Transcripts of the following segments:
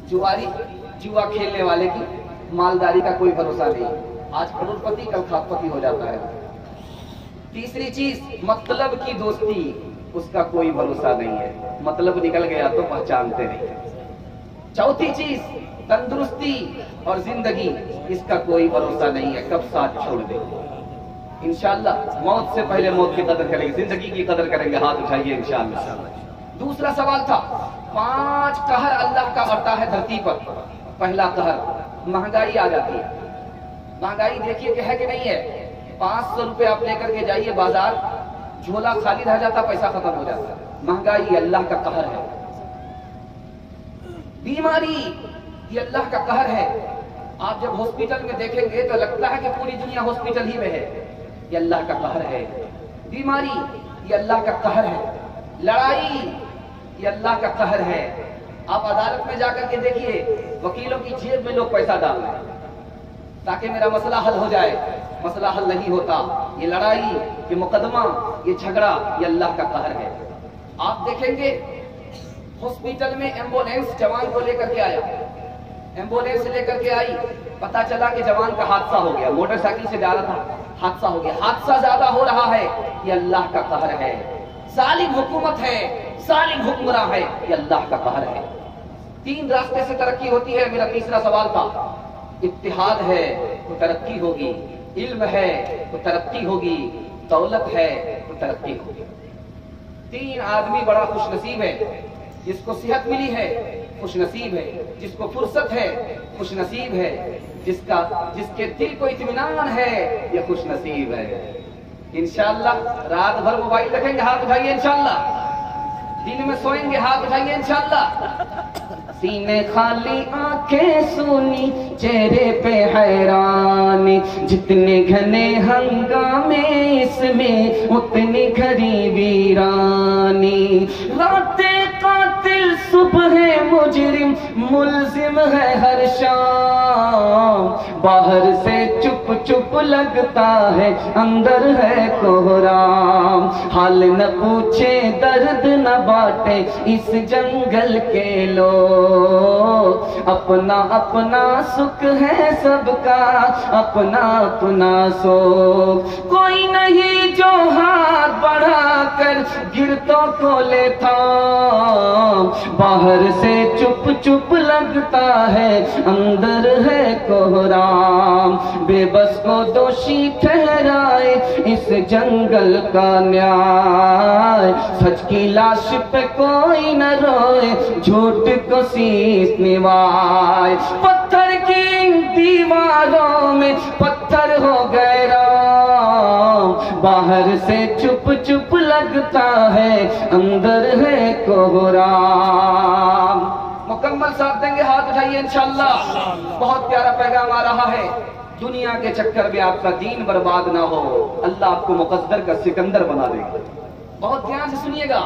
जुआ खेलने वाले की मालदारी का कोई भरोसा नहीं, आज करोड़पति कल खाकपति हो जाता है। तीसरी चीज मतलब की दोस्ती, उसका कोई भरोसा नहीं है, मतलब निकल गया तो पहचानते नहीं। चौथी चीज तंदुरुस्ती और जिंदगी, इसका कोई भरोसा नहीं है, कब साथ छोड़ दे। इंशाअल्लाह मौत से पहले मौत की कदर करेंगे, जिंदगी की कदर करेंगे, हाथ उठाइए इंशाअल्लाह। दूसरा सवाल था 5 कहर अल्लाह का आता है धरती पर। पहला कहर महंगाई आ जाती है। महंगाई देखिए कि है कि नहीं है। 500 रुपए आप लेकर के जाइए बाजार, झोला खाली रह जाता, पैसा खत्म हो जाता। महंगाई अल्लाह का कहर है। बीमारी ये अल्लाह का कहर है। आप जब हॉस्पिटल में देखेंगे तो लगता है कि पूरी दुनिया हॉस्पिटल ही में है, ये अल्लाह का कहर है। बीमारी ये अल्लाह का कहर है। लड़ाई ये अल्लाह का कहर है। आप अदालत में जाकर के देखिए, वकीलों की जेब में लोग पैसा डाल रहे हैं ताकि मेरा मसला हल हो जाए, मसला हल नहीं होता। ये लड़ाई, ये मुकदमा, ये झगड़ा, ये अल्लाह का कहर है। आप देखेंगे हॉस्पिटल में एम्बुलेंस जवान को लेकर के आया, एम्बुलेंस लेकर के आई, पता चला कि जवान का हादसा हो गया, मोटरसाइकिल से जा रहा था, हादसा हो गया। हादसा ज्यादा हो रहा है, ये अल्लाह का कहर है। जालिम हुकूमत है, जालिम हुक्मरान है, ये अल्लाह का कहर है। 3 रास्ते से तरक्की होती है। मेरा तीसरा सवाल था, इत्तिहाद है तो तरक्की होगी, इल्म है तो तरक्की होगी, दौलत है तो तरक्की होगी। 3 आदमी बड़ा खुशनसीब है, जिसको सेहत मिली है खुशनसीब है, जिसको फुर्सत है खुशनसीब है, जिसके दिल को इत्मीनान है ये खुशनसीब है। इंशाअल्लाह रात भर मोबाइल रखेंगे, हाथ उठाइए इंशाअल्लाह। दिन में सोएंगे, हाथ उठाइए इंशाअल्लाह। सीने खाली आंखें सूनी, चेहरे पे हैरानी, जितने घने हंगामे इसमें उतनी घनी वीरानी। रातें कातिल, सुबह मुजरिम, मुल्जिम है हर शाम। बाहर से चुप चुप लगता है, अंदर है कोहराम। हाल न पूछे, दर्द न बांटे इस जंगल के लोग। अपना अपना सुख है सबका, अपना अपना सोख। कोई नहीं जो हाथ बढ़ाकर गिरतों को लेता। बाहर से चुप चुप लगता है, अंदर है कोहराम। बेबस को दोषी ठहराए इस जंगल का न्याय। सच की लाश पे कोई न रोए, झूठ को सीखने वाले। पत्थर की दीवारों में पत्थर हो गए राम। बाहर से चुप चुप लगता है, अंदर है कोहराम। मुकम्मल साथ देंगे, हाथ उठाइए इंशाअल्लाह। बहुत प्यारा पैगाम आ रहा है। दुनिया के चक्कर में आपका दीन बर्बाद ना हो, अल्लाह आपको मुकद्दर का सिकंदर बना देगा। बहुत ध्यान से सुनिएगा।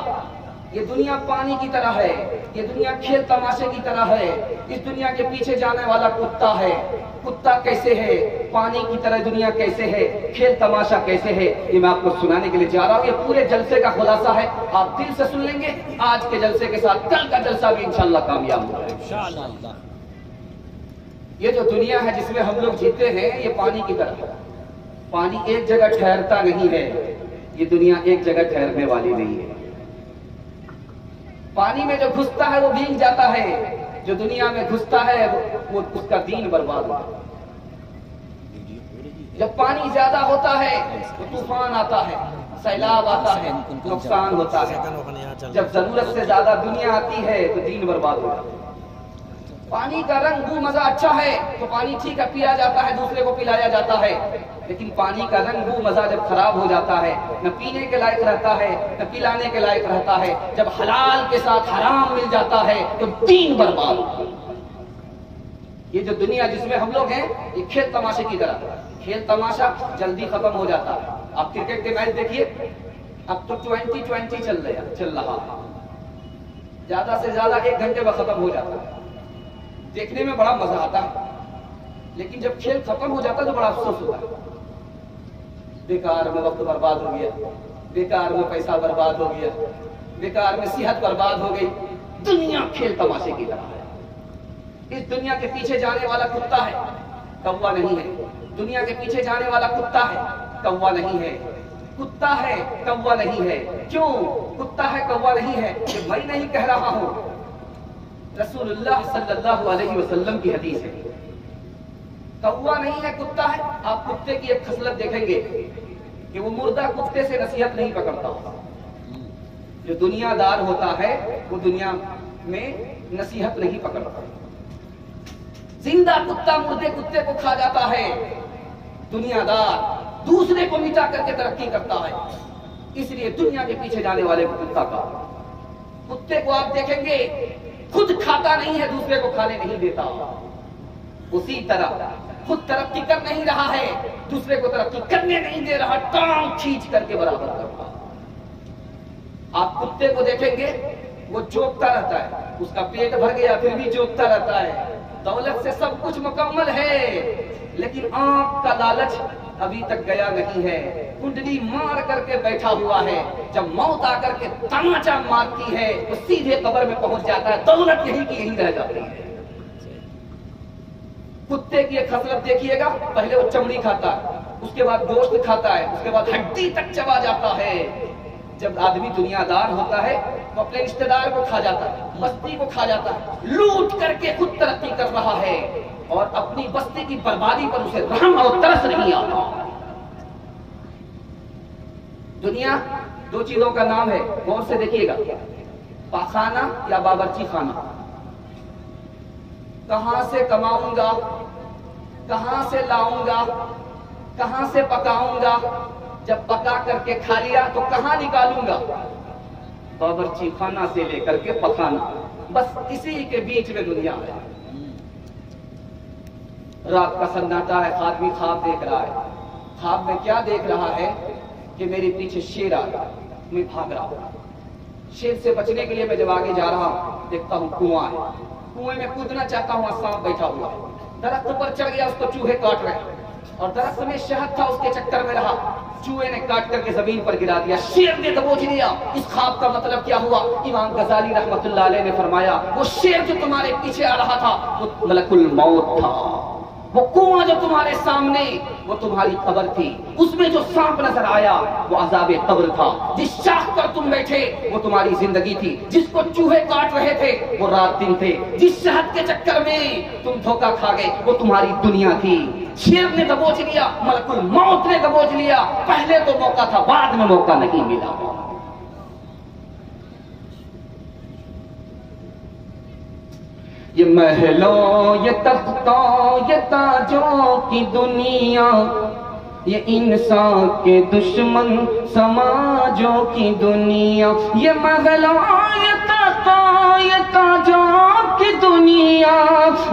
ये दुनिया पानी की तरह है, ये दुनिया खेल तमाशे की तरह है। इस दुनिया के पीछे जाने वाला कुत्ता है। कुत्ता कैसे है, पानी की तरह दुनिया कैसे है, खेल तमाशा कैसे है, ये मैं आपको सुनाने के लिए जा रहा हूँ। ये पूरे जलसे का खुलासा है, आप दिल से सुन लेंगे। आज के जलसे के साथ कल का जलसा भी इंशाअल्लाह कामयाब होगा इंशाअल्लाह। ये जो दुनिया है जिसमें हम लोग जीते हैं, ये पानी की तरह है। पानी एक जगह ठहरता नहीं है, ये दुनिया एक जगह ठहरने वाली नहीं है। पानी में जो घुसता है वो भीग जाता है, जो दुनिया में घुसता है वो उसका दीन बर्बाद होता है। जब पानी ज्यादा होता है तो तूफान आता है, सैलाब आता है, नुकसान होता है। जब जरूरत से ज्यादा दुनिया आती है तो दीन बर्बाद होता है। पानी का रंग बू मजा अच्छा है तो पानी ठीक है, पिया जाता है, दूसरे को पिलाया जाता है। लेकिन पानी का रंग बू मजा जब खराब हो जाता है, न पीने के लायक रहता है, न पिलाने के लायक रहता है। जब हलाल के साथ हराम मिल जाता है तो दीन बर्बाद होता है। ये जो दुनिया जिसमें हम लोग हैं, ये खेल तमाशे की तरह। खेल तमाशा जल्दी खत्म हो जाता है। आप क्रिकेट के मैच देखिए, अब तो 2020 चल रहा है। ज्यादा से ज्यादा 1 घंटे में खत्म हो जाता है। देखने में बड़ा मजा आता है, लेकिन जब खेल खत्म हो जाता है तो बड़ा अफसोस होता है। बेकार में वक्त बर्बाद हो गया, बेकार में पैसा बर्बाद हो गया, बेकार में सेहत बर्बाद हो गई, दुनिया खेल तमाशे की तरह है। इस दुनिया के पीछे जाने वाला कुत्ता है, कौवा नहीं है। दुनिया के पीछे जाने वाला कुत्ता है, कौवा नहीं है। कुत्ता है, कौवा नहीं है। क्यों कुत्ता है, कौवा नहीं है? कि मैं नहीं कह रहा हूं, रसूलुल्लाह सल्लल्लाहु अलैहि वसल्लम की हदीस है। कौवा नहीं है, कुत्ता है। आप कुत्ते की एक खसलत देखेंगे कि वो मुर्दा कुत्ते से नसीहत नहीं पकड़ता। जो दुनियादार होता है वो दुनिया में नसीहत नहीं पकड़ता। जिंदा कुत्ता मुर्दे कुत्ते को खा जाता है। दुनियादार दूसरे को मिटा करके तरक्की करता है। इसलिए दुनिया के पीछे जाने वाले को कुत्ता का। कुत्ते को आप देखेंगे खुद खाता नहीं है, दूसरे को खाने नहीं देता। उसी तरह खुद तरक्की कर नहीं रहा है, दूसरे को तरक्की करने नहीं दे रहा, टांग खींच करके बराबर कर रहा। आप कुत्ते को देखेंगे वो जोतता रहता है, उसका पेट भर गया फिर भी जोतता रहता है। दौलत से सब कुछ मुकम्मल है, लेकिन आंख का लालच अभी तक गया नहीं है। कुंडली मार करके बैठा हुआ है। जब मौत आकर के तमाचा मारती है वो सीधे कब्र में पहुंच जाता है। दौलत यही की यही रह जाती है। कुत्ते की एक खसलत देखिएगा, पहले वो चमड़ी खाता है, उसके बाद गोश्त खाता है, उसके बाद हड्डी तक चबा जाता है। जब आदमी दुनियादार होता है तो अपने रिश्तेदार को खा जाता है, बस्ती को खा जाता है, लूट करके खुद तरक्की कर रहा है और अपनी बस्ती की बर्बादी पर उसे रहम और तरस नहीं आता। दुनिया दो चीजों का नाम है, गौर से देखिएगा, पाखाना या बावर्ची खाना। कहां से कमाऊंगा, कहां से लाऊंगा, कहां से पकाऊंगा, जब पका करके खा लिया तो कहां निकालूंगा? बावर्ची खाना से लेकर के पकाना, बस इसी के बीच में दुनिया है। रात का सन्नाटा है, आदमी ख्वाब देख रहा है। ख्वाब में क्या देख रहा है कि मेरे पीछे शेर आ रहा है, मैं भाग रहा हूं। शेर से बचने के लिए मैं जब आगे जा रहा हूं, देखता हूं कुआं है, कुएं में कूदना चाहता हूं, सांप बैठा हुआ है। दरख्त पर चढ़ गया, उसको चूहे काट रहे हैं और दरख्त में शहद था, उसके चक्कर में रहा, चूहे ने काट करके जमीन पर गिरा दिया, शेर ने दबोच लिया। इस ख्वाब का मतलब क्या हुआ? इमाम गजाली रहमतुल्लाह अलैह ने फरमाया वो शेर जो तुम्हारे पीछे आ रहा था वो मलकुल मौत था। वो कुआं जो तुम्हारे सामने वो तुम्हारी कब्र थी। उसमें जो सांप नजर आया वो अज़ाबे कब्र था। जिस शाख पर तुम बैठे वो तुम्हारी जिंदगी थी। जिसको चूहे काट रहे थे वो रात दिन थे। जिस शहद के चक्कर में तुम धोखा खा गए वो तुम्हारी दुनिया थी। शेर ने दबोच लिया, मलकुल मौत ने दबोच लिया। पहले तो मौका था, बाद में मौका नहीं मिला। ये महलों ये तख्तों ये ताजों की दुनिया, ये इंसान के दुश्मन समाजों की दुनिया। ये महलों ये तख्तों ये ताजों की दुनिया,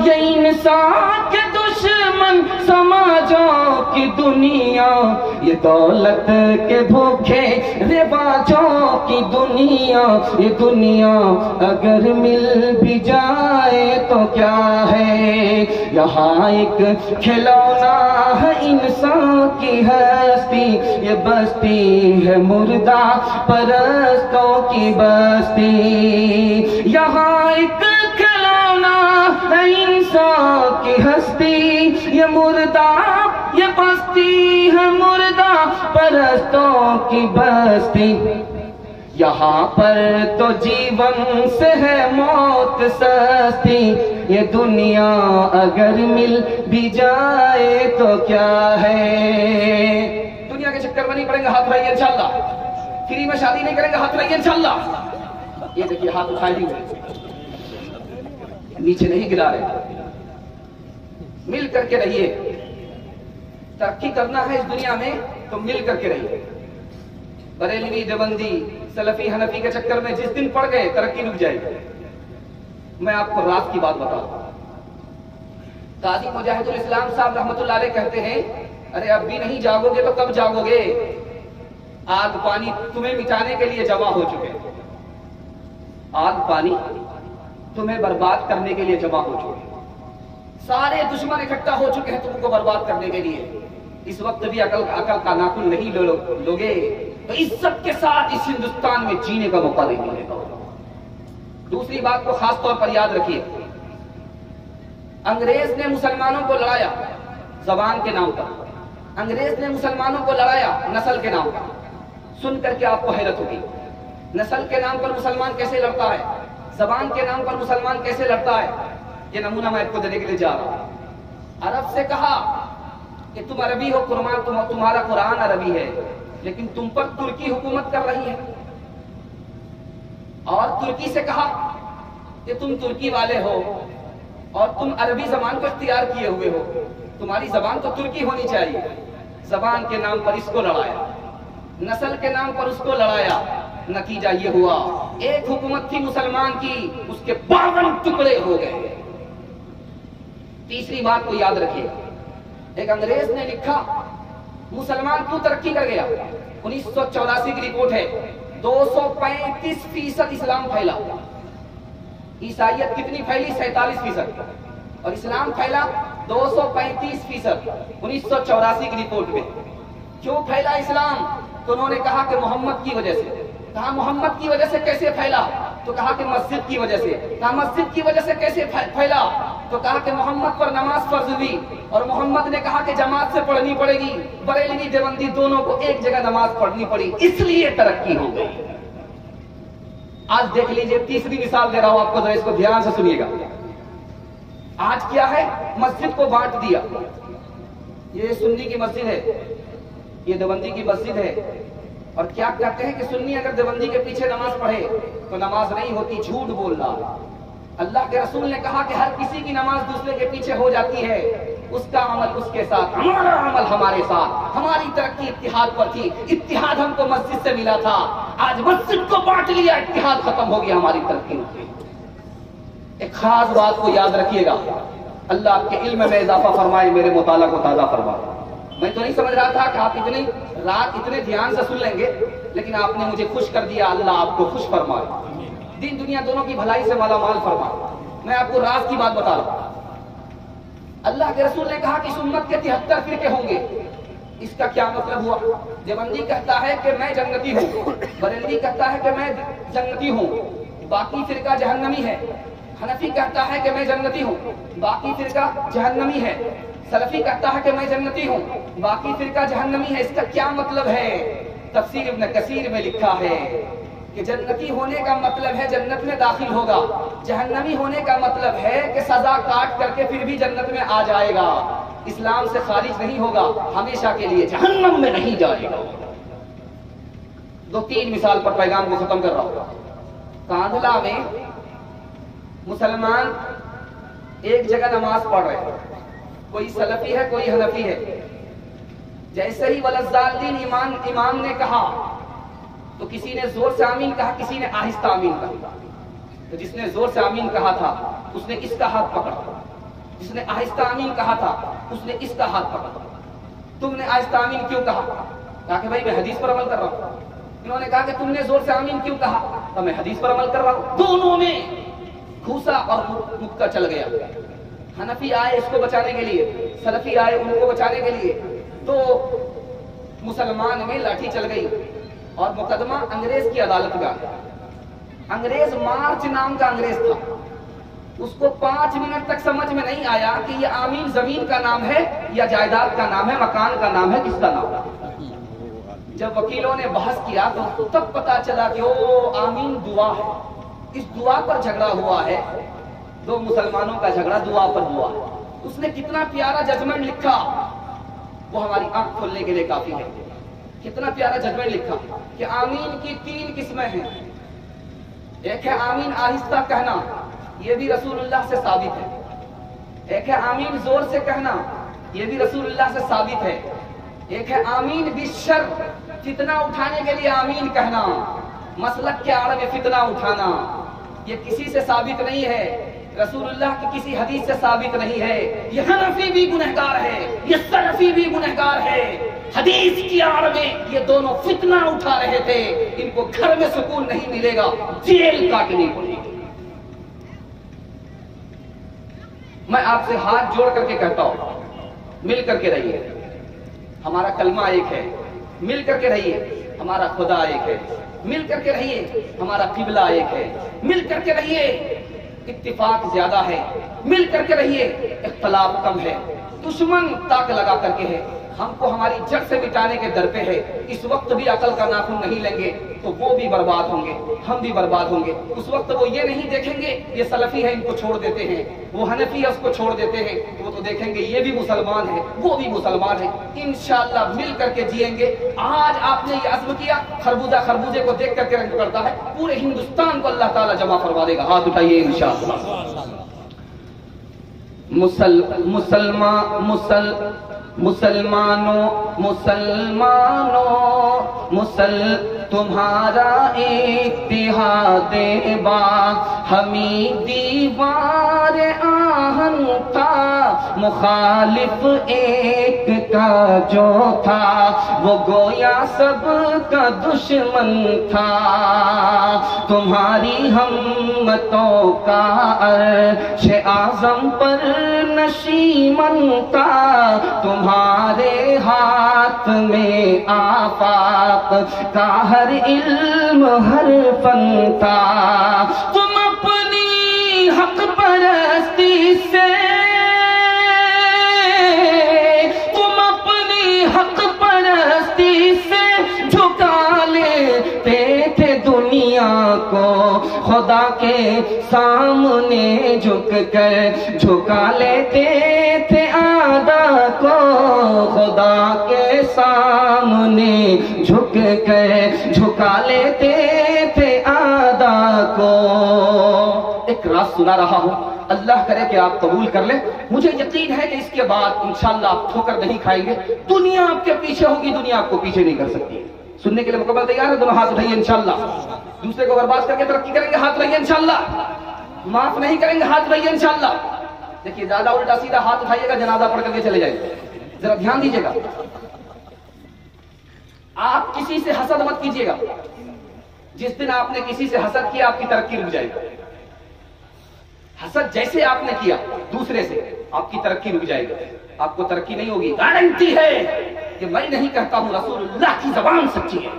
ये इंसान के दुश्मन समाजों की दुनिया। ये दौलत के भूखे रिवाजों की दुनिया। ये दुनिया अगर मिल भी जाए तो क्या है, यहाँ एक खिलौना है इंसान की हस्ती। ये बस्ती है मुर्दा परस्तों की बस्ती। यहाँ एक खिलौना है इंसान की हस्ती। ये मुर्दा ये बस्ती है मुर्दा परस्तों की बस्ती। यहाँ पर तो जीवन से है मौत सस्ती। ये दुनिया अगर मिल भी जाए तो क्या है। दुनिया के चक्कर में नहीं पड़ेंगे, हाथ उठाइए इंशाअल्लाह। फ्री में शादी नहीं करेंगे, हाथ उठाइए इंशाअल्लाह। ये देखिए हाथ उठाए हुए, नीचे नहीं गिरा रहे। मिल करके रहिए। तरक्की करना है इस दुनिया में तो मिल करके रहिए। बरेलवी देवबंदी सलफी हनफी के चक्कर में जिस दिन पड़ गए तरक्की रुक जाएगी। मैं आपको रात की बात बताऊं। काजी मुजाहिदुल इस्लाम साहब रहमतुल्लाह अलैह कहते हैं, अरे अब भी नहीं जागोगे तो कब जागोगे? आग पानी तुम्हें मिटाने के लिए जमा हो चुके। आग पानी तुम्हें बर्बाद करने के लिए जमा हो चुके। सारे दुश्मन इकट्ठा हो चुके हैं तुमको बर्बाद करने के लिए। इस वक्त भी अकल का नाखून नहीं लोगे तो इस सब के साथ इस हिंदुस्तान में जीने का मौका नहीं मिलेगा। दूसरी बात को खास तौर पर याद रखिए, अंग्रेज ने मुसलमानों को लड़ाया जबान के नाम पर, अंग्रेज ने मुसलमानों को लड़ाया नस्ल के नाम पर। सुन करके आपको हैरत होगी, नस्ल के नाम पर मुसलमान कैसे लड़ता है, जबान के नाम पर मुसलमान कैसे लड़ता है। ये नमूना मैं आपको देने के लिए जा रहा हूं। अरब से कहा कि तुम अरबी हो, तुम्हारा कुरान अरबी है, लेकिन तुम पर तुर्की हुकूमत कर रही है। और तुर्की से कहा कि तुम तुर्की वाले हो और तुम अरबी जबान को इख्तियार किए हुए हो, तुम्हारी जबान तो तुर्की होनी चाहिए। जबान के नाम पर इसको लड़ाया, नस्ल के नाम पर उसको लड़ाया। नतीजा ये हुआ, एक हुकूमत थी मुसलमान की, उसके 52 टुकड़े हो गए। तीसरी बात को याद रखिए, एक अंग्रेज ने लिखा मुसलमान क्यों तरक्की कर गया। 1984 की रिपोर्ट है, 235% इस्लाम फैला। ईसाइयत कितनी फैली? 47%। और इस्लाम फैला 235%। 1984 की रिपोर्ट में क्यों फैला इस्लाम? तो उन्होंने कहा कि मोहम्मद की वजह से। कहा मोहम्मद की वजह से कैसे फैला? तो कहा कि मस्जिद की वजह से। कहा मस्जिद की वजह से कैसे फैला? तो कहा कि मोहम्मद पर नमाज फर्ज हुई और मोहम्मद ने कहा कि जमात से पढ़नी पड़ेगी। बरेलवी देवबंदी दोनों को एक जगह नमाज पढ़नी पड़ी, इसलिए तरक्की हो गई। आज देख लीजिए, तीसरी मिसाल दे रहा हूं आपको, जरा इसको ध्यान से सुनिएगा। आज क्या है, मस्जिद को बांट दिया। ये सुन्नी की मस्जिद है, ये देवबंदी की मस्जिद है। और क्या कहते हैं कि सुन्नी अगर देवबंदी के पीछे नमाज पढ़े तो नमाज नहीं होती, झूठ बोल रहा है। अल्लाह के रसूल ने कहा कि हर किसी की नमाज दूसरे के पीछे हो जाती है, उसका अमल उसके साथ, हमारा अमल हमारे साथ। हमारी तरक्की इत्तिहाद पर थी, इत्तिहाद हमको मस्जिद से मिला था। आज मस्जिद को बांट लिया, इत्तिहाद खत्म हो गया, हमारी तरक्की। एक खास बात को याद रखिएगा, अल्लाह आपके इल्म में इजाफा फरमाए, मेरे मुताला को ताजा फरमाए। मैं तो नहीं समझ रहा था कि आप इतनी रात इतने ध्यान से सुन लेंगे, लेकिन आपने मुझे खुश कर दिया। अल्लाह आपको खुश फरमाए, दीन दुनिया दोनों की भलाई से मालामाल फरमाए। मैं आपको राज की बात बता रहा हूं। अल्लाह के रसूल ने कहा कि इस उम्मत के 73 फिरके होंगे। इसका क्या मतलब हुआ? देवबंदी कहता है कि मैं जन्नती हूँ, बरेलवी कहता है कि मैं जन्नती हूँ, बाकी फिरका जहन्नमी है। हनफी कहता है कि मैं जन्नती हूँ, बाकी फिरका जहन्नमी है। सलफी कहता है कि मैं जन्नती हूँ, बाकी फिरका जहन्नमी है। इसका क्या मतलब है? तफसीर इब्न कसीर में लिखा है कि जन्नती होने का मतलब है जन्नत में दाखिल होगा, जहन्नमी होने का मतलब है कि सजा काट करके फिर भी जन्नत में आ जाएगा, इस्लाम से खारिज नहीं होगा, हमेशा के लिए जहन्नम में नहीं जाएगा। 2-3 मिसाल पर पैगाम को खत्म कर रहा हूं। कांधला में मुसलमान एक जगह नमाज पढ़ रहे हैं, कोई सलफी है कोई हनफी है। जैसे ही वलज़्ज़ालिन इमाम ने कहा तो किसी ने जोर से आमीन कहा, किसी ने आहिस्ता आमीन कहा। तो जिसने जोर से आमीन कहा था उसने इसका हाथ पकड़ा, जिसने आहिस्ता आमीन कहा था उसने इसका हाथ पकड़ा। तुमने आहिस्ता आमीन क्यों कहा? कहा कि भाई मैं हदीस पर अमल कर रहा हूं। इन्होंने कहा कि तुमने जोर से आमीन क्यों कहा? तो मैं हदीस पर अमल कर रहा हूं। दोनों में घूसा और मुक्का चल गया। हनफी आए इसको बचाने के लिए, सलफी आए उनको बचाने के लिए। तो मुसलमान में लाठी चल गई और मुकदमा अंग्रेज की अदालत में आ गया। अंग्रेज मार्च नाम का अंग्रेज था, उसको 5 मिनट तक समझ में नहीं आया कि ये आमीन जमीन का नाम है या जायदाद का नाम है, मकान का नाम है, किसका नाम है। जब वकीलों ने बहस किया तो तब पता चला कि ओ आमीन दुआ है, इस दुआ पर झगड़ा हुआ है। 2 मुसलमानों का झगड़ा दुआ पर हुआ है। उसने कितना प्यारा जजमेंट लिखा, वो हमारी आंख खोलने के लिए काफी है। कितना प्यारा जजमेंट लिखा कि आमीन की 3 किस्में हैं। एक है आमीन आहिस्ता कहना, ये भी रसूलुल्लाह से साबित है। एक है आमीन जोर से कहना, ये भी रसूलुल्लाह से साबित है। एक है आमीन बिशर, फितना उठाने के लिए आमीन कहना, मसलक के आड़ में फितना उठाना, ये किसी से साबित नहीं है, रसूलुल्लाह की किसी हदीस से साबित नहीं है। ये हनफी भी गुनहगार है, ये सलफी भी गुनहगार है। हदीस की आड़ में ये दोनों फितना उठा रहे थे। इनको घर में सुकून नहीं मिलेगा, जेल काटनी पड़ेगी। मैं आपसे हाथ जोड़ करके कहता हूं, मिल करके रहिए। हमारा कलमा एक है, मिल करके रहिए। हमारा खुदा एक है, مل کر کے رہیے، ہمارا قبلہ ایک ہے، مل کر کے رہیے، اتفاق زیادہ ہے، مل کر کے رہیے، اختلاف کم ہے، دشمن تاک لگا کر کے ہے، ہم کو ہماری جڑ سے مٹانے کے در پہ ہے، اس وقت بھی عقل کا ناخن نہیں لیں گے تو وہ بھی برباد ہوں گے، ہم بھی برباد ہوں گے، اس وقت وہ یہ نہیں دیکھیں گے یہ سلفی ہے ان کو چھوڑ دیتے ہیں، وہ حنفی ہے اس کو چھوڑ دیتے ہیں، وہ تو دیکھیں گے یہ بھی مسلمان ہے وہ بھی مسلمان ہے، انشاءاللہ مل کر کے جئیں گے۔ آج آپ نے یہ عزم کیا، خربوزہ خربوزے کو دیکھ کر کے رنگ پکڑتا ہے، پورے ہندوستان کو اللہ تعالیٰ جمع فرما دے گا، ہاتھ اٹھائیے انشاءاللہ۔ مسلمانوں تمہارا اتحاد با ہمیں دیوار آہن تھا، مخالف ایک کا جو تھا وہ گویا سب کا دشمن تھا، تمہاری ہمتوں کا عرش اعظم پر نشیمن تھا، تمہارے ہاتھ میں آفاق کا ہر علم ہر فن تھا، تم اپنی حق پرستی سے جھکا لیتے تھے دنیا کو، خدا کے سامنے جھک کر جھکا لیتے تھے اعداء کو، خدا کے سامنے جھک کر جھکا لیتے تھے اعداء کو۔ ایک راز سنا رہا ہوں، اللہ کرے کہ آپ قبول کر لیں، مجھے یقین ہے کہ اس کے بعد انشاءاللہ آپ ٹھوکر نہیں کھائیں گے، دنیا آپ کے پیچھے ہوگی، دنیا آپ کو پیچھے نہیں کر سکتی۔ سننے کے لیے مکمل تیار ہے؟ دونوں ہاتھ اٹھائیے انشاءاللہ۔ دوسرے کو برباد کر کے ترقی کریں گے، ہاتھ رہیے انشاءاللہ۔ معاف نہیں کریں گے، ہاتھ رہیے انشاءاللہ۔ دیکھیے زیادہ الٹا سیدھا ہاتھ اٹھائیے گا، جنازہ پڑھ کر کے چلے جائیں گے، ذرا دھیان دیجیے گا۔ آپ کسی سے حسد مت کیجیے گا، جس دن آپ نے کسی سے حسد کیا آپ کی ترقی رک جائے گی۔ حسد جیسے آپ نے کیا دوسرے سے، آپ کی ترقی رک جائے گی، آپ کو ترقی نہیں ہوگی۔ گارنٹی ہے کہ میں نہیں کہتا ہوں، رسول اللہ کی زبان سچی ہے۔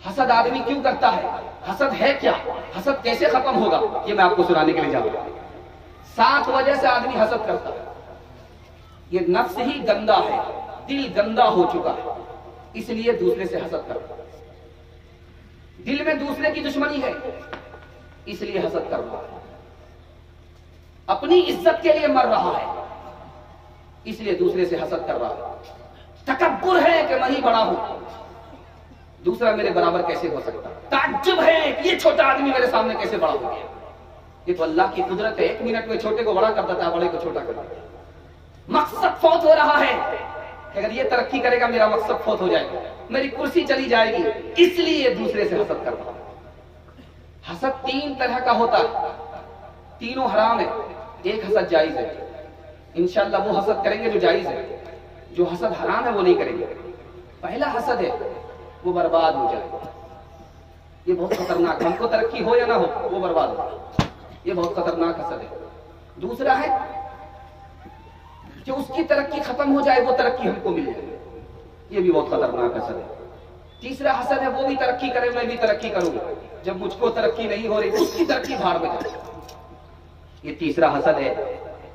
حسد آدمی کیوں کرتا ہے؟ حسد ہے کیا؟ حسد کیسے ختم ہوگا؟ یہ میں آپ کو سنانے کے لیے جاؤں گا۔ 7 وجہ سے آدمی حسد کرتا ہے۔ یہ نفس ہی گندا ہے، دل گندا ہو چکا ہے، اس لیے دوسرے سے حسد کرتا ہے۔ دل میں دوسرے کی دشمنی ہے، اس لیے حسد کر رہا ہے۔ اپنی عزت کے لیے مر رہا ہے، اس لیے دوسرے سے حسد کر رہا ہے۔ تکبر ہے کہ میں ہی بڑا ہوں، دوسرا میرے برابر کیسے ہو سکتا؟ تعجب ہے کہ یہ چھوٹا آدمی میرے سامنے کیسے بڑا ہو گیا؟ یہ تو اللہ کی قدرت ہے، 1 منٹ میں چھوٹے کو بڑا کر دیتا ہے، بڑے کو چھوٹا کر دیتا ہے۔ مقصد فوت ہو رہا ہے کہ اگر یہ ترقی کرے گا میرا مقصد فوت ہو جائے گا، میری کرسی چلی جائے گی، اس لیے دوسرے سے حسد کر رہا ہے۔ حسد 3 طرح کا ہوتا ہے، تینوں حرام ہے، ایک حسد جائز ہے۔ انشاءاللہ وہ حسد کریں گے جو جائز ہے، جو حسد حرام ہے وہ نہیں کریں گے۔ پہلا حسد ہے وہ برباد ہو جائے، یہ بہت خطرناک، ہم کو ترقی ہو یا نہ ہو وہ برباد ہو، یہ بہت خطرناک حسد ہے۔ دوسرا ہے کہ اس کی ترقی ختم ہو جائے، وہ ترقی ہم کو مل جائے، یہ بھی بہت خطرناک حسد ہے۔ تیسرا حسد ہے وہ بھی ترقی کرے میں بھی ترقی کروں، جب مجھ کو ترقی نہیں ہو رہی اس کی ترقی بھاڑ میں جائے، یہ تیسرا حسد ہے۔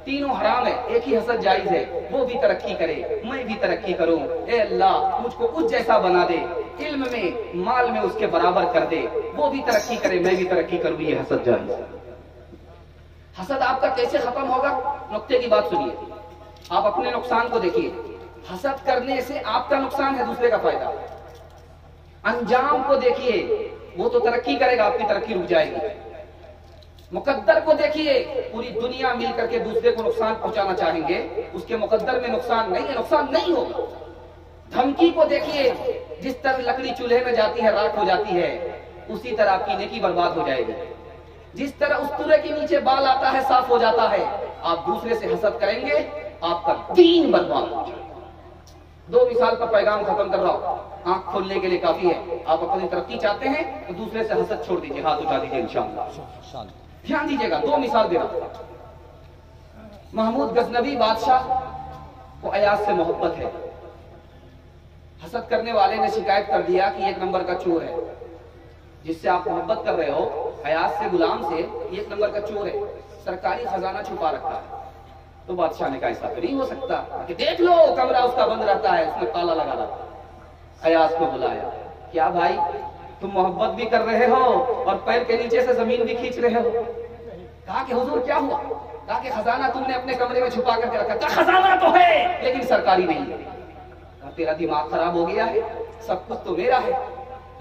تینوں حرام ہے، ایک ہی حسد جائز ہے، وہ بھی ترقی کرے میں بھی ترقی کروں، اے اللہ مجھ کو اس جیسا بنا دے، علم میں مال میں اس کے برابر کر دے، وہ بھی ترقی کرے میں بھی ترقی کروں، یہ حسد جائز ہے۔ حسد آپ کا کیسے ختم ہوگا؟ نقطے کی بات سنیے، آپ اپنے نقصان کو دیکھیے، حسد کرنے سے آپ کا نقصان ہے، دوسرے کا فائدہ۔ انجام کو دیکھیے، وہ تو ترقی کرے گا، آپ کی ترقی رک جائے گی۔ مقدر کو دیکھیے، پوری دنیا مل کر کے دوسرے کو نقصان پہنچانا چاہیں گے، اس کے مقدر میں نقصان نہیں ہے، نقصان نہیں ہوگا۔ دھمکی کو دیکھیے، جس طرح لکڑی چولہے میں جاتی ہے راکھ ہو جاتی ہے، اسی طرح آپ کی نیکی برباد ہو جائے گی۔ جس طرح استورے کے نیچے بال آتا ہے صاف ہو جاتا ہے، آپ دوسرے سے حسد کریں گے آپ کا دین برباد ہو جائے گا۔ 2 مثال کا پیغام ختم کر رہا ہوں، آنکھ کھولنے کے لیے کافی ہے۔ آپ اپنی ترقی چاہتے ہیں تو دوسرے سے حسد چھوڑ دیجیے، ہاتھ اٹھا دیجیے انشاءاللہ۔ دھیان دیجیے گا، 2 مثال دے رہا ہوں۔ محمود غزنوی بادشاہ کو ایاز سے محبت ہے، حسد کرنے والے نے شکایت کر دیا کہ 1 نمبر کا چور ہے، جس سے آپ محبت کر رہے ہو حیات سے غلام سے، ایک نمبر کا چور ہے، سرکاری خزانہ چھپا رکھا ہے۔ تو بادشاہ نے کہا ایسا تو نہیں ہو سکتا کہ دیکھ لو کمرہ اس کا بند رہتا ہے، اس میں تالا لگا رہتا ہے۔ حیات کو بلایا، کیا بھائی تم محبت بھی کر رہے ہو اور پیر کے نیچے سے زمین بھی کھینچ رہے ہو؟ کہا کہ حضور کیا ہوا؟ کہا کہ خزانہ تم نے اپنے کمرے میں چھپا کر کے رکھا تھا۔ خزانہ تو ہے لیکن سرکاری نہیں ہے۔ کہا تیرا دماغ خراب ہو گیا ہے، سب کچھ تو میرا ہے،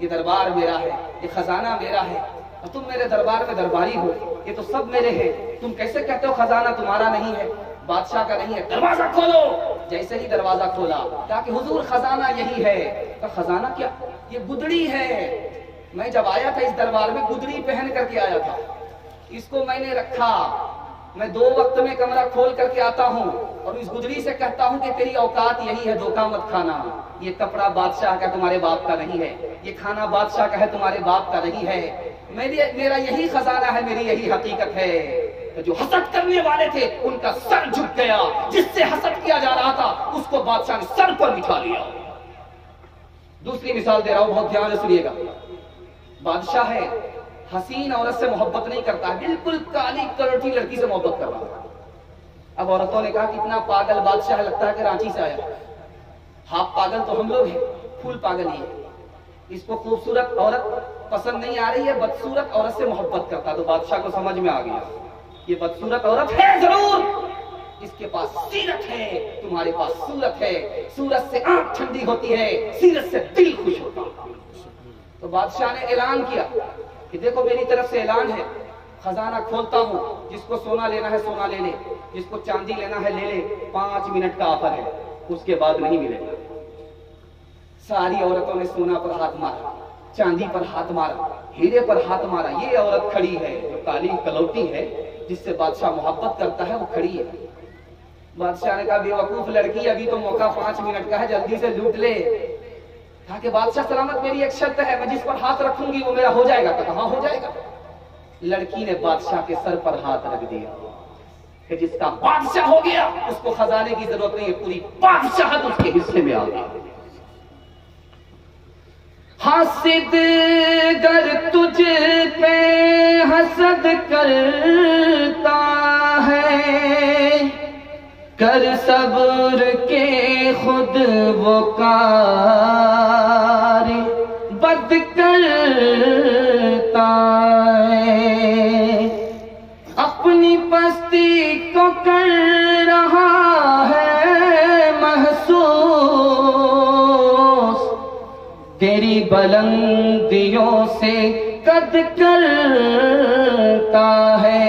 یہ دربار میرا ہے، یہ خزانہ میرا ہے، اور تم میرے دربار میں درباری ہو، یہ تو سب میرے ہیں، تم کیسے کہتے ہو خزانہ تمہارا نہیں ہے، بادشاہ کا نہیں ہے؟ دروازہ کھولو۔ جیسے ہی دروازہ کھولا کہا کہ حضور خزانہ یہی ہے۔ کہا خزانہ کیا؟ یہ گدڑی ہے، میں جب آیا تھا اس دربار میں گدڑی پہن کر کے آیا تھا، اس کو میں نے رکھا، میں 2 وقت میں کمرہ کھول کر کے آتا ہوں اور اس گدڑی سے کہتا ہوں کہ تیری اوقات یہی ہے، دھوکہ مت کھانا، یہ کپڑا بادشاہ کا تمہارے باپ کا نہیں ہے، یہ کھانا بادشاہ کا ہے تمہارے باپ کا نہیں ہے، میرا یہی خزانہ ہے، میری یہی حقیقت ہے۔ جو حسد کرنے والے تھے ان کا سر جھک گیا، جس سے حسد کیا جا رہا تھا اس کو بادشاہ نے سر پر بٹھا لیا۔ دوسری مثال دے رہا ہوں، بہت دھیان سے سنیے گا۔ بادشاہ ہے، حسین عورت سے محبت نہیں کرتا ہے، بالکل کالی کلوٹی لڑکی سے محبت کر رہا ہے۔ اب عورتوں نے کہا کتنا پاگل بادشاہ لگتا ہے کہ رانچی سے آیا، ہاف پاگل تو ہم لوگ ہیں، فل پاگل ہی ہے، اس کو خوبصورت عورت پسند نہیں آ رہی ہے، بدصورت عورت سے محبت کرتا، تو بادشاہ کو سمجھ میں آ گیا یہ بدصورت عورت ہے ضرور، اس کے پاس سیرت ہے، تمہارے پاس صورت ہے، صورت سے آنکھ ٹھنڈی ہوتی ہے، سیرت سے دل خوش ہوتا ہے۔ تو بادشاہ نے اعلان کیا کہ دیکھو میری طرف سے اعلان ہے، خزانہ کھولتا ہوں، جس کو سونا لینا ہے سونا لے لے، جس کو چاندی لینا ہے لے لے، 5 منٹ کا آفر ہے، اس کے بعد نہیں ملے گا۔ ساری عورتوں نے سونا پر ہاتھ مارا، چاندی پر ہاتھ مارا، ہیرے پر ہاتھ مارا، یہ عورت کھڑی ہے جو کالی کلوٹی ہے، جس سے بادشاہ محبت کرتا ہے، وہ کھڑی ہے۔ بادشاہ نے کہا بے وقوف لڑکی، ابھی تو موقع 5 منٹ کا ہے، جلدی سے لوٹ لے۔ کہا کہ بادشاہ سلامت میری ایک شرط ہے، میں جس پر ہاتھ رکھوں گی وہ میرا ہو جائے گا۔ کہاں ہو جائے گا؟ لڑکی نے بادشاہ کے سر پر ہاتھ رکھ دیا کہ جس کا بادشاہ ہو گیا اس کو خزانے کی ضرورت نہیں ہے، پوری بادشاہت اس کے حصے میں آ گئی۔ حاسد گر تجھ پہ حسد کرتا ہے، کر صبر کے خود وہ کار بد کرتا ہے، اپنی پستی کو کر رہا ہے محسوس، تیری بلندیوں سے قد کرتا ہے۔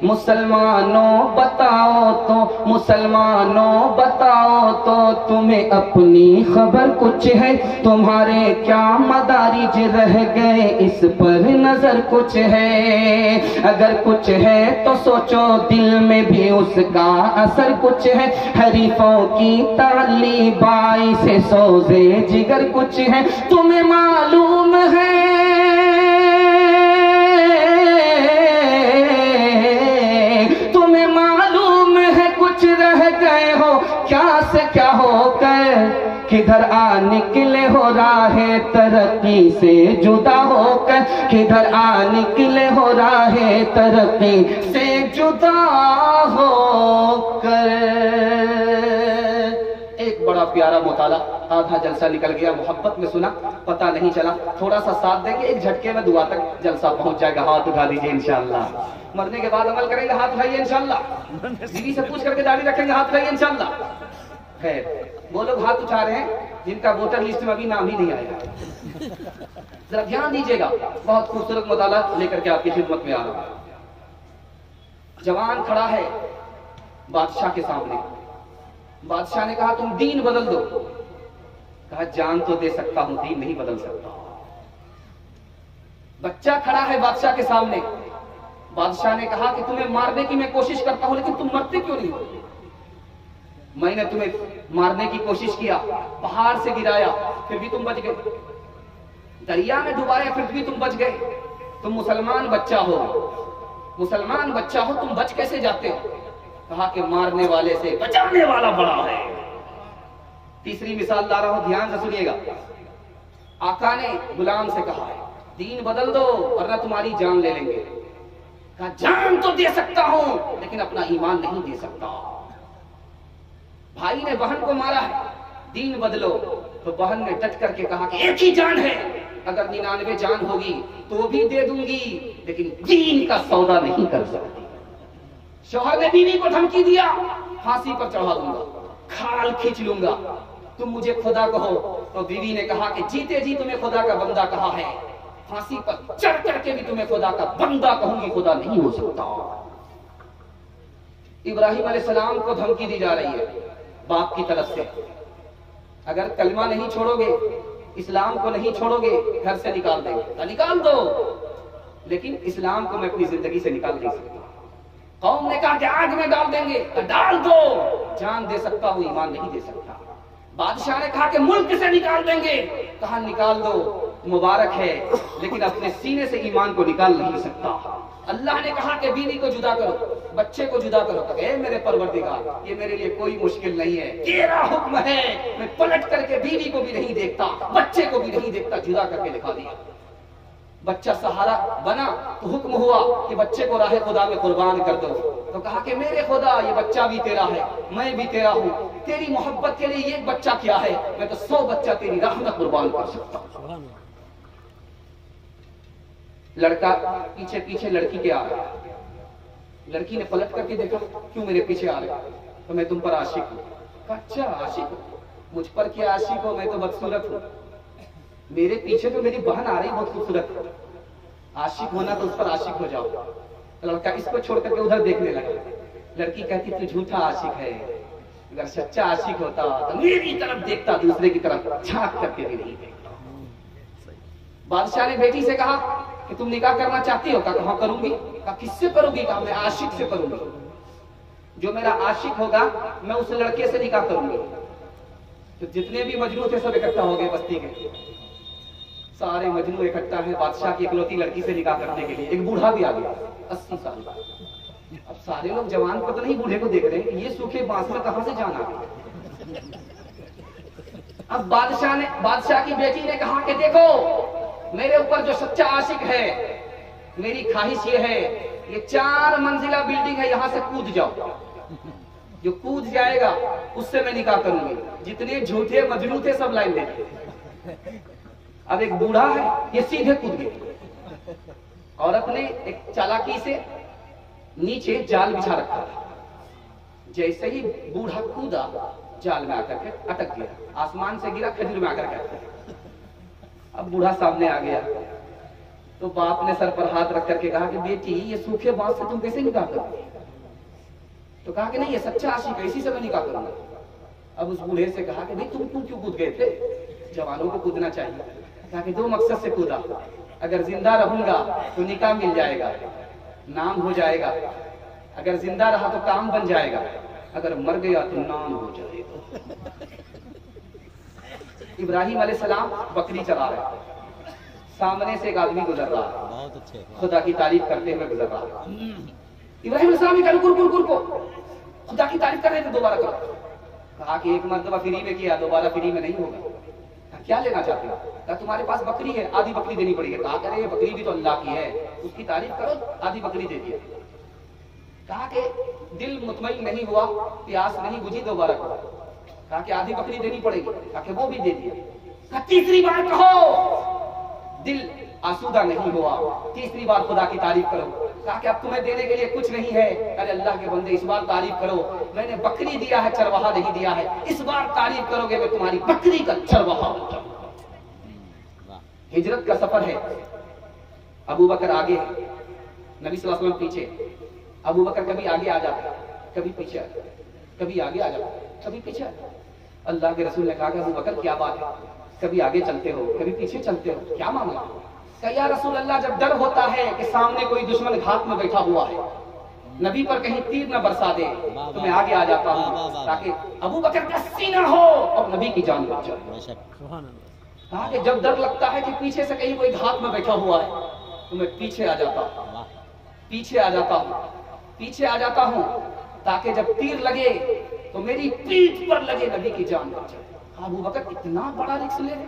مسلمانوں بتاؤ تو تمہیں اپنی خبر کچھ ہے، تمہارے کیا مدارج رہ گئے، اس پر نظر کچھ ہے، اگر کچھ ہے تو سوچو دل میں بھی اس کا اثر کچھ ہے، حریفوں کی تعلی بائی سے سوزے جگر کچھ ہے، تمہیں معلوم ہے رہ گئے ہو کیا سے کیا ہو کر، کدھر آ نکلے ہو راہ ترقی سے جدا ہو کر، کدھر آ نکلے ہو راہ ترقی سے جدا ہو کر۔ ایک بڑا پیارا مطالعہ، آدھا جلسہ نکل گیا، محبت میں سنا، پتہ نہیں چلا، تھوڑا سا ساتھ دیں گے، ایک جھٹکے میں دعا تک جلسہ پہنچ جائے گا۔ ہاتھ اٹھا دیجئے انشاءاللہ، مرنے کے بعد عمل کریں گے، ہاتھ اٹھائیے انشاءاللہ، بیوی سے پوچھ کر کے داڑھی رکھیں گے، ہاتھ اٹھائیے انشاءاللہ۔ خیر، وہ لوگ ہاتھ اٹھا رہے ہیں جن کا ووٹر لسٹ میں ابھی نام ہی نہیں آیا، ذرا دھیان دیجئے گا، بہت خوبصورت مطالعہ لے کر کے آپ کی خدمت میں آ رہا ہوں۔ جوان کھڑا ہے بادشاہ کے سامنے، بادشاہ نے کہا تم دین بدل دو، کہا جان تو دے سکتا ہوں، دین نہیں بدل سکتا۔ بچہ کھڑا ہے بادشاہ کے سامنے، بادشاہ نے کہا کہ تمہیں مارنے کی میں کوشش کرتا ہوں لیکن تم مرتے کیوں نہیں ہو؟ میں نے تمہیں مارنے کی کوشش کیا، پہاڑ سے گرایا پھر بھی تم بچ گئے، دریا میں ڈبایا پھر بھی تم بچ گئے، تم مسلمان بچہ ہو، تم بچ کیسے جاتے ہو؟ کہا کہ مارنے والے سے بچانے والا بڑا ہے۔ تیسری مثال لا رہا ہوں، دھیان سے سنیے گا۔ आका ने गुलाम से कहा है दीन बदल दो वरना तुम्हारी जान ले लेंगे। कहा जान तो दे सकता हूं लेकिन अपना ईमान नहीं दे सकता। भाई ने बहन को मारा है, दीन बदलो, तो बहन ने डट करके कहा कि एक ही जान है, अगर 99 जान होगी तो भी दे दूंगी लेकिन दीन का सौदा नहीं कर सकती। शौहर ने बीवी को धमकी दिया फांसी पर चढ़ा दूंगा, खाल खींच लूंगा, तुम मुझे खुदा कहो। तो बीवी ने कहा कि जीते जी तुम्हें खुदा का बंदा कहा है, फांसी पर चढ़ करके भी तुम्हें खुदा का बंदा कहूंगी, खुदा नहीं हो सकता। इब्राहिम अलैहिस्सलाम को धमकी दी जा रही है बाप की तरफ से, अगर कलमा नहीं छोड़ोगे, इस्लाम को नहीं छोड़ोगे, घर से निकाल देंगे। निकाल दो, लेकिन इस्लाम को मैं अपनी जिंदगी से निकाल नहीं सकता। कौम ने कहा कि आग में डाल देंगे, डाल दो, जान दे सकता हूं, ईमान नहीं दे सकता। बादशाह ने कहा कि मुल्क से निकाल देंगे, कहा निकाल दो, मुबारक है, लेकिन अपने सीने से ईमान को निकाल नहीं सकता। अल्लाह ने कहा कि बीवी को जुदा करो, बच्चे को जुदा करो। कहे मेरे परवरदिगार ये मेरे लिए कोई मुश्किल नहीं है, तेरा हुक्म है, मैं पलट करके बीवी को भी नहीं देखता, बच्चे को भी नहीं देखता, जुदा करके दिखा दिया। बच्चा सहारा बना तो हुक्म हुआ कि बच्चे को राह खुदा में कुर्बान कर दो। तो कहा कि मेरे खुदा ये बच्चा भी तेरा है, मैं भी तेरा हूँ, तेरी मोहब्बत के लिए ये बच्चा क्या है, मैं तो 100 बच्चा तेरी राह में कुर्बान कर सकता हूँ। लड़का पीछे पीछे लड़की के आ रहा है, लड़की ने पलट करके देखा क्यों मेरे पीछे आ रहे, तो मैं तुम पर आशिक हूँ। अच्छा आशिक हो, मुझ पर क्या आशिक हो, मैं तो बदसूरत हूँ, मेरे पीछे तो मेरी बहन आ रही बहुत खूबसूरत, आशिक होना तो उस पर आशिक हो जाओ। लड़का इसको छोड़ करके उधर देखने लगा, लड़की कहती तू झूठा आशिक है, अगर सच्चा आशिक होता तो मेरी तरफ देखता, दूसरे की तरफ झांक करके भी नहीं देखता। बादशाह ने बेटी से कहा कि तुम निकाह करना चाहती हो? कहा करूंगी। कहा किससे करूंगी? कहा मैं आशिक से करूंगी, जो मेरा आशिक होगा मैं उस लड़के से निकाह करूंगी। तो जितने भी मजनू थे सब इकट्ठा हो गए बस्ती के, सारे मजनू इकट्ठा है बादशाह की इकलौती लड़की से निकाह करने के लिए। एक बूढ़ा भी आ गया 80 साल का। अब सारे लोग जवान को तो नहीं बूढ़े को देख रहे हैं, ये सूखे बांस में कहां से जाना। अब बादशाह की बेटी ने कहा कि देखो मेरे ऊपर जो सच्चा आशिक है, मेरी ख्वाहिश ये है, ये 4 मंजिला बिल्डिंग है, यहां से कूद जाओ, जो कूद जाएगा उससे मैं निकाह करूंगी। जितने झूठे मजनू थे सब लाइन देते। अब एक बूढ़ा है, ये सीधे कूद गए। औरत ने एक चालाकी से नीचे जाल बिछा रखा था, जैसे ही बूढ़ा कूदा जाल में आकर के अटक गया, आसमान से गिरा, खजूर में आकर के अटक। अब बूढ़ा सामने आ गया तो बाप ने सर पर हाथ रख करके कहा कि बेटी ये सूखे बांस से तुम कैसे निकाह करोगे? तो कहा कि नहीं ये सच्चा आशिक है, इसी से मैं निकाह करूंगा। अब उस बूढ़े से कहा कि भाई तुम क्यों कूद गए थे? जवानों को कूदना चाहिए। कहा कि 2 मकसद से कूदा, अगर जिंदा रहूंगा तो निकाह मिल जाएगा, नाम हो जाएगा, अगर जिंदा रहा तो काम बन जाएगा, अगर मर गया तो नाम हो जाएगा। इब्राहिम अलैहिस्सलाम बकरी चरा रहे, सामने से एक आदमी गुजर रहा है, खुदा की तारीफ करते हुए गुजर रहा है। इब्राहिम अलैहिस्सलाम ने कहा रुको, खुदा की तारीफ कर रहे थे, दोबारा करो। कहा कि एक मर्तबा फ्री में किया, दोबारा फ्री में नहीं होगा। क्या लेना चाहते हो? कहा तुम्हारे पास बकरी है, आधी बकरी देनी पड़ेगी। कहा करे ये बकरी भी तो अल्लाह की है, उसकी तारीफ करो, आधी बकरी दे दिया। कहा कि दिल मुतमईन नहीं हुआ, प्यास नहीं बुझी, दोबारा करो। कहा कि आधी बकरी देनी पड़ेगी। कहा कि वो भी दे दिया। कहा तीसरी बार कहो, दिल आसूदा नहीं हुआ, तीसरी बार खुदा की तारीफ करो। कहा कि अब तुम्हें देने के लिए कुछ नहीं है। अरे अल्लाह के बंदे इस बार तारीफ करो, मैंने बकरी दिया है, चरवाहा नहीं दिया है, इस बार तारीफ करोगे मैं तुम्हारी बकरी का चरवाहा बन जाऊंगा। हिजरत का सफर है, अबू बकर आगे, नबी सल्लल्लाहु अलैहि वसल्लम पीछे। अबू बकर कभी आगे आ जाता, कभी पीछे आ जाता, कभी आगे आ जाता, कभी पीछे आ जाता। अल्लाह के रसूल ने कहा कि अबू बकर क्या बात है, कभी आगे चलते हो कभी पीछे चलते हो, क्या मामला? कहा या रसूल अल्लाह जब डर होता है कि सामने कोई दुश्मन घात में बैठा हुआ है, नबी पर कहीं तीर न बरसा दे, तो मैं आगे आ जाता हूँ ताकि अबू बकर का सीना हो और नबी की जान बच जाए। कहा कि जब डर लगता है कि पीछे से कहीं कोई घात में बैठा हुआ है तो मैं पीछे आ जाता हूँ, पीछे आ जाता हूँ, पीछे आ जाता हूँ, ताकि जब तीर लगे तो मेरी पीठ पर लगे, नबी की जान बच जाए। अबू बकर इतना बड़ा रिस्क ले रहे,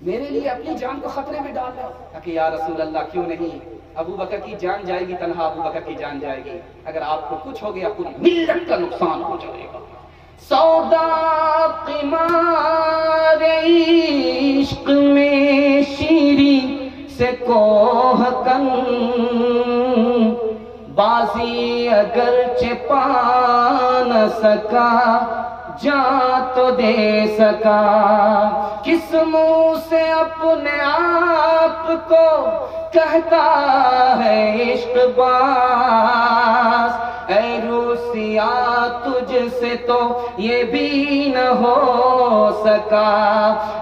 میرے لیے اپنی جان کو خطرے میں ڈال رہے ہو کہ یا رسول اللہ کیوں نہیں، ابو بکر کی جان جائے گی، تنہا ابو بکر کی جان جائے گی، اگر آپ کو کچھ ہو گیا پوری ملت کا نقصان ہو جائے گا۔ سودا قمار عشق میں شیری سے کوہ کن، بازی اگرچہ پا نہ سکا جان تو دے سکا، کس منہ سے اپنے آپ کو کہتا ہے عشق باز، اے روسیا تجھ سے تو یہ بھی نہ ہو سکا،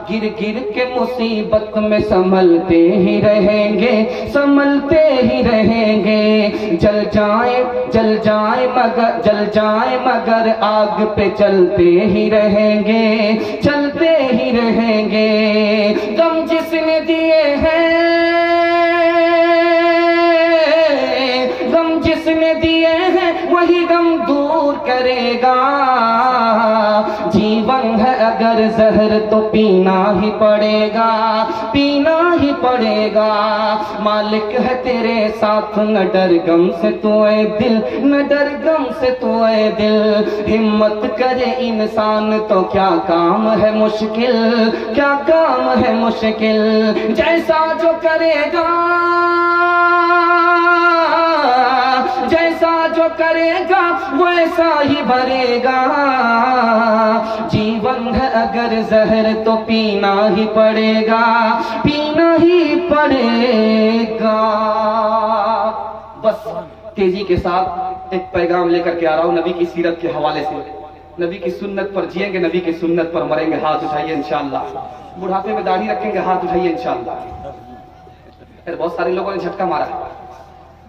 گر گر کے مصیبت میں سنبھلتے ہی رہیں گے، سنبھلتے ہی رہیں گے، جل جائیں مگر آگ پہ چلتے ہی رہیں گے، چلتے ہی رہیں گے، غم جس نے دیے ہیں، غم جس نے دیے ہیں وہی غم دور کرے گا، جیون ہے اگر زہر تو پینا ہی پڑے گا، پینا ہی پڑے گا، مالک ہے تیرے ساتھ نہ ڈر غم سے تو اے دل، نہ ڈر غم سے تو اے دل، ہمت کرے انسان تو کیا کام ہے مشکل، کیا کام ہے مشکل، جیسا جو کرے گا، جیسا جو کرے گا ویسا ہی بھرے گا، جیون ہے اگر زہر تو پینا ہی پڑے گا، پینا ہی پڑے گا۔ بس تیزی کے ساتھ ایک پیغام لے کر کے آ رہا ہوں نبی کی سیرت کے حوالے سے، نبی کی سنت پر جئیں گے، نبی کی سنت پر مریں گے، ہاتھ اٹھائیے انشاءاللہ، بڑھاپے میں داڑھی رکھیں گے، ہاتھ اٹھائیے انشاءاللہ۔ پھر بہت سارے لوگوں نے جھٹکا مارا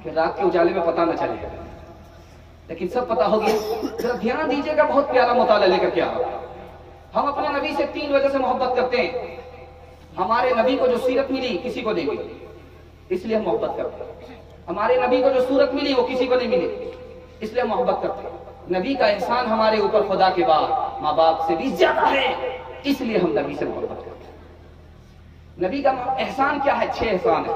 کہ رات کے اجالے میں پتہ نہ چلے، لیکن سب پتہ ہو گیا۔ ذرا دھیان دیجئے گا، بہت پیارا مطالعہ لے کر کے آ رہا ہوں۔ ہم اپنے نبی سے 3 وجہ سے محبت کرتے ہیں۔ ہمارے نبی کو جو سیرت ملی کسی کو نہیں ملی، اس لیے ہم محبت کرتے ہیں۔ ہمارے نبی کو جو صورت ملی وہ کسی کو نہیں ملی، اس لیے ہم محبت کرتے ہیں۔ نبی کا احسان ہمارے اوپر خدا کے بعد ماں باپ سے بھی زیادہ ہے، اس لیے ہم نبی سے محبت کرتے ہیں۔ نبی کا احسان کیا ہے؟ 6 احسان ہے۔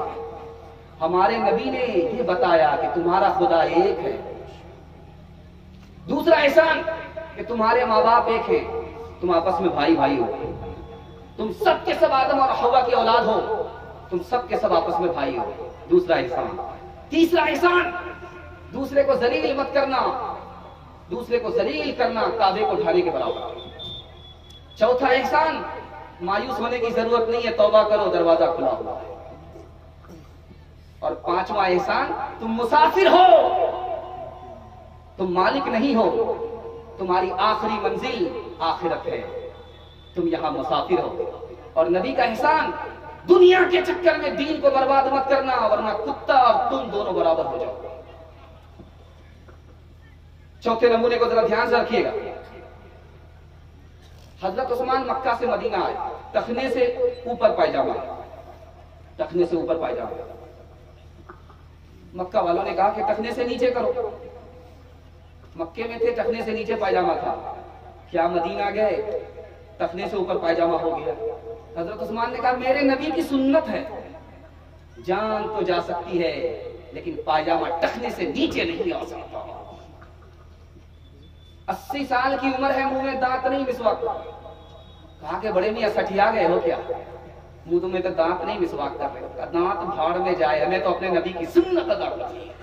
ہمارے نبی نے یہ بتایا کہ تمہارا خدا ایک ہے۔ دوسرا احسان کہ تمہارے ماں باپ ایک ہیں، تم آپس میں بھائی بھائی ہو، تم سب کے سب آدم اور حوا کی اولاد ہو، تم سب کے سب آپس میں بھائی ہو۔ دوسرا احسان۔ تیسرا احسان، دوسرے کو ذلیل مت کرنا، دوسرے کو ذلیل کرنا کعبے کو ڈھانے کے برابر۔ چوتھا احسان، مایوس ہونے کی ضرورت نہیں ہے، توبہ کرو، دروازہ کھلا ہوا ہے۔ اور 5واں احسان، تم مسافر ہو، تم مالک نہیں ہو، تمہاری آخری منزل آخرت ہے، تم یہاں مسافر ہو۔ اور نبی کا احسان، دنیا کے چکر میں دین کو برباد مت کرنا، ورنہ کتا اور تم دونوں برابر ہو جاؤ۔ چوتھے نمونے کو ذرا دھیان سے رکھیے گا۔ حضرت عثمان مکہ سے مدینہ آئے، ٹخنے سے اوپر پائجامہ، ٹخنے سے اوپر پائجامہ۔ مکہ والوں نے کہا کہ ٹخنے سے نیچے کرو۔ مکے میں تھے، ٹخنے سے نیچے پائجامہ تھا، کیا مدینہ گئے ٹخنے سے اوپر پائجامہ ہو گیا؟ حضرت عثمان نے کہا میرے نبی کی سنت ہے، جان تو جا سکتی ہے لیکن پائجامہ ٹخنے سے نیچے نہیں آ سکتا۔ 80 سال کی عمر ہے، منہ میں دانت نہیں مسواک۔ کہا کہ بڑے میاں سٹھیا گئے ہو کیا؟ منہ میں تو دانت نہیں مسواک کر رہے، دانت بھاڑ میں جائے، ہمیں تو اپنے نبی کی سنت ادا کرنی ہے۔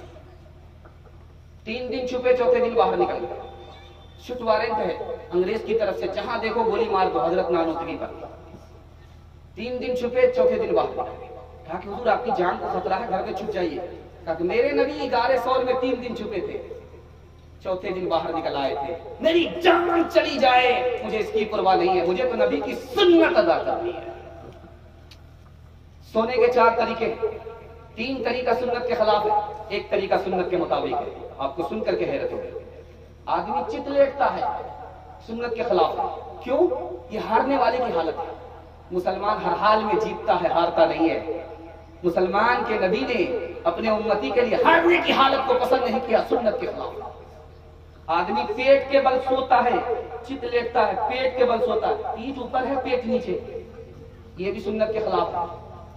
3 دن چھپے، چوتھے دن باہر نکل گئے۔ شٹ وارنٹ ہے انگریز کی طرف سے، جہاں دیکھو گولی مار دو حضرت نانوتوی پر۔ 3 دن چھپے، چوتھے دن باہر نکل گئے۔ کہا کہ حضور آپ کی جان کو خطرہ ہے، گھر میں چھپ جائیے۔ کہا کہ میرے نبی غار ثور میں 3 دن چھپے تھے، چوتھے دن باہر نکل آئے تھے۔ میری جان چلی جائے مجھے اس کی پرواہ نہیں ہے، مجھے تو نبی کی سنت ادا کرنی ہے۔ سونے کے 4 طریقے، 3 طریقہ سنت کے خلاف ہے، 1 طریقہ سنت کے مطابق ہے۔ آپ کو سن کر کے حیرت ہوگی۔ آدمی چت لیٹتا ہے، سنت کے خلاف ہے۔ کیوں؟ یہ ہارنے والے کی حالت ہے۔ مسلمان ہر حال میں جیتتا ہے، ہارتا نہیں ہے۔ مسلمان کے نبی نے اپنے امتی کے لیے ہارنے کی حالت کو پسند نہیں کیا، سنت کے خلاف۔ آدمی پیٹ کے بل سوتا ہے، چت لیٹتا ہے، پیٹ کے بل سوتا ہے، پیٹھ اوپر ہے، پیٹ نیچے۔ یہ بھی سنت کے خلاف ہے،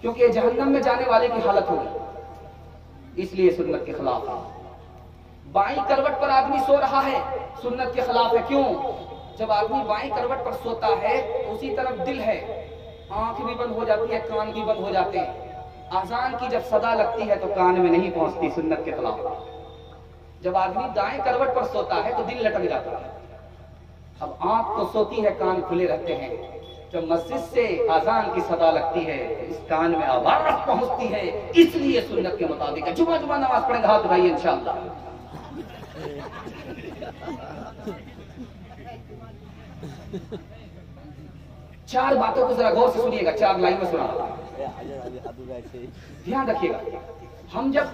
کیونکہ یہ جہنم میں جانے والے کی حالت ہوگی، اس لیے سنت کے خلاف ہے۔ بائیں کروٹ پر آدمی سو رہا ہے، سنت کے خلاف ہے۔ کیوں؟ جب آدمی بائیں کروٹ پر سوتا ہے تو اسی طرف دل ہے، آنکھ بھی بند ہو جاتی ہے، کان بھی بند ہو جاتے ہیں، اذان کی جب صدا لگتی ہے تو کان میں نہیں پہنچتی، سنت کے خلاف۔ جب آدمی دائیں کروٹ پر سوتا ہے تو دل لٹک جاتا ہے، اب آنکھ تو سوتی ہے، کان کھلے رہتے ہیں، جب مسجد سے اذان کی صدا لگتی ہے اس کان میں آواز پہنچتی ہے، اس لیے سنت کے مطابق ہے۔ جمعہ نماز پڑھیں گے، ہاتھ اٹھائیے انشاءاللہ۔ چار باتوں کو ذرا غور سے سنیے گا، 4 لائن میں سنا، دھیان رکھیے گا۔ ہم جب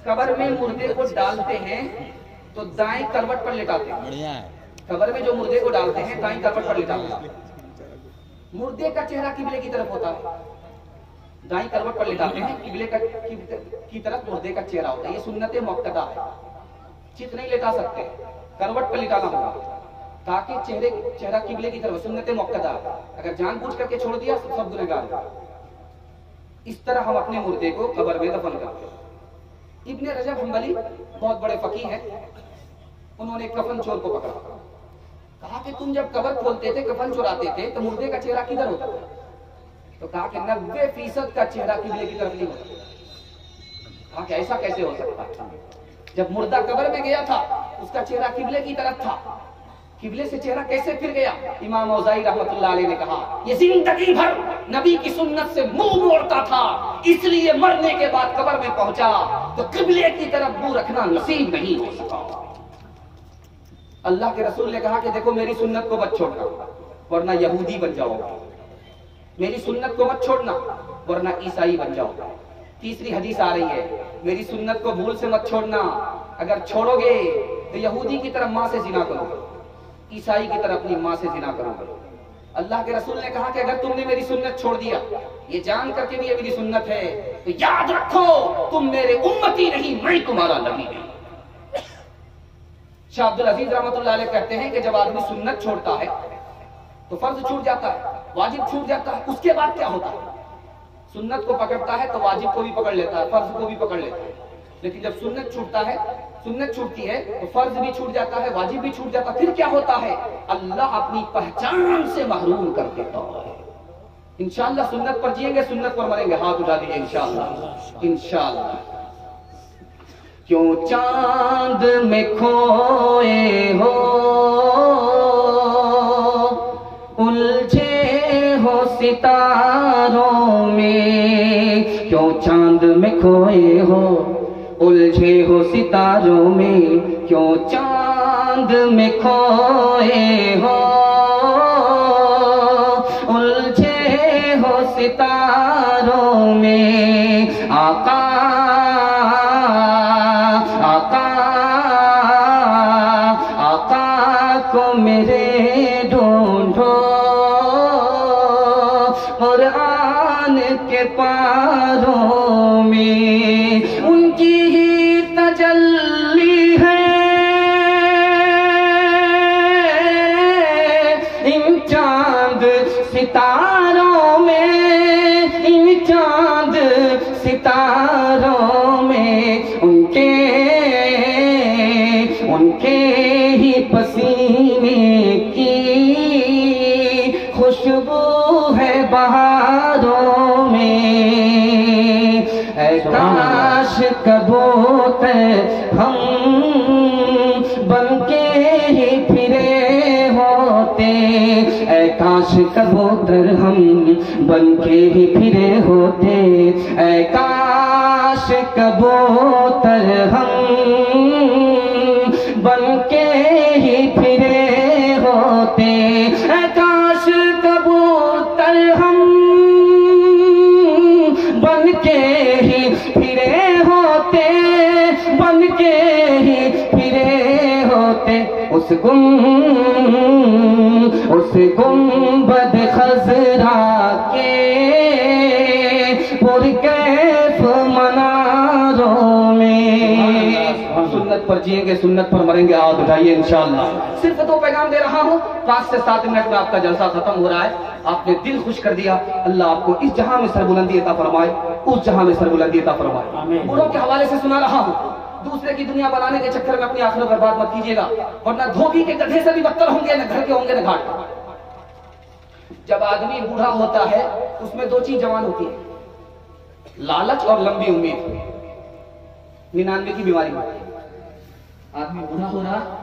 قبر میں مردے کو ڈالتے ہیں تو دائیں کروٹ پر لٹاتے ہیں، قبر میں جو مردے کو ڈالتے ہیں دائیں کروٹ پر لٹاتے ہیں، مردے کا چہرہ قبلے کی طرف ہوتا ہے، دائیں کروٹ پر لٹاتے ہیں، قبلے کی طرف مردے کا چہرہ ہوتا ہے، یہ سنت مؤکدہ ہے، چت نہیں لٹا سکتے، کروٹ پر لٹانا ہوگا تاکہ چہرہ قبلے کی طرف، سنت مؤکدہ ہے، اگر جان بوجھ کر کے چھوڑ دیا سب گنہگار ہے۔ اس طرح ہم اپنے مردے کو قبر میں دفن کرتے ہیں۔ ابن رجب حنبلی بہت بڑے فقیہ ہیں، انہوں نے کفن چور کو پکڑا، کہا کہ تم جب قبر کھولتے تھے، کفن چوراتے تھے تو مردے کا چہرہ کدھر ہوتا تھا؟ تو کہا کہ 90% کا چہرہ قبلے کی طرف نہیں ہوتا۔ کہا کہ ایسا کیسے ہو سکتا؟ جب مردہ قبر میں گیا تھا اس کا چہرہ قبلے کی طرف تھا، قبلے سے چہرہ کیسے پھر گیا؟ امام اوزائی رحمت اللہ علیہ نے کہا یہ زندگی بھر نبی کی سنت سے منہ موڑتا تھا، اس لیے مرنے کے بعد قبر میں پہنچا تو قبلے کی طرف منہ رکھنا نصیب نہیں ہو سکا۔ اللہ کے رسول نے کہا کہ دیکھو میری سنت کو مت چھوڑنا ورنہ یہودی بن جاؤ گے، میری سنت کو مت چھوڑنا ورنہ عیسائی بن جاؤ گے۔ تیسری حدیث آ رہی ہے میری سنت کو بھول سے مت چھوڑنا، اگر چھوڑو گے تو یہودی کی طرف ماں سے زنا کرو گے، عیسائی کی طرف اپنی ماں سے زنا کرو گے۔ اللہ کے رسول نے کہا کہ اگر تم نے میری سنت چھوڑ دیا، یہ جان کر کے بھی یہ میری سنت ہے، تو یاد رکھو تم میرے امتی نہیں، میں تمہارا نبی نہیں۔ شاہ عبد العزیز رحمت اللہ علیہ کہتے ہیں کہ جب آدمی سنت چھوڑتا ہے تو فرض چھوٹ جاتا ہے، واجب چھوٹ جاتا ہے، اس کے بعد کیا ہوتا ہے؟ سنت کو پکڑتا ہے تو واجب کو بھی پکڑ لیتا ہے، فرض کو بھی پکڑ لیتا ہے، لیکن جب سنت چھوٹتی ہے تو فرض بھی چھوٹ جاتا ہے، واجب بھی چھوٹ جاتا ہے، پھر کیا ہوتا ہے؟ اللہ اپنی پہچان سے محروم کر دیتا ہے۔ انشاءاللہ سنت پر جئیں گے، سنت پر مریں گے، ہاتھ اٹھا دیجئے انشاءاللہ انشاءاللہ۔ کیوں چاند میں کھوئے ہو، الجھے ہو ستاروں میں، کیوں چاند میں کھوئے ہو، الجھے ہو ستاروں میں، کیوں چاند میں کھوئے ہو، الجھے ہو ستاروں میں، آقا کو میرے ڈھونڈو، قرآن کے پاروں میں ان کی ہی تجلی ہے، ان چاند ستاروں میں، ان چاند ستاروں میں، ان کے ہی پسینے کی خوشبو ہے بہاروں میں، اے کاش کبوتر ہم بن کے ہی پھرے ہوتے، اے کاش کبوتر ہم بن کے ہی پھرے ہوتے، اے کاش کبوتر ہم بن کے ہی پھرے ہوتے، اے کاش کبوتر ہم بن کے ہی پھرے ہوتے، بن کے ہی پھرے ہوتے، اس گنبد خضرا کے پرکیف مناروں میں۔ ہم سنت پر جئیں گے، سنت پر مریں گے، ہاتھ اٹھائیے انشاءاللہ۔ صرف 2 پیغام دے رہا ہوں، 5 سے 7 منٹ میں آپ کا جلسہ ختم ہو رہا ہے۔ آپ نے دل خوش کر دیا. اللہ آپ کو اس جہاں میں سربلندی عطا فرمائے, اس جہاں میں سربلندی عطا فرمائے. بوڑھوں کے حوالے سے سنا رہا ہوں, دوسرے کی دنیا بنانے کے چکر میں اپنی آخرت برباد مت کیجیے گا, ورنہ دھوبی کے گدھے سے بھی بدتر ہوں گے, نہ گھر کے ہوں گے نہ گھاٹ کے. جب آدمی بوڑھا ہوتا ہے اس میں دو چیز جوان ہوتی ہے, لالچ اور لمبی امید. 99 کی بیماری میں آدمی بوڑھا ہو رہا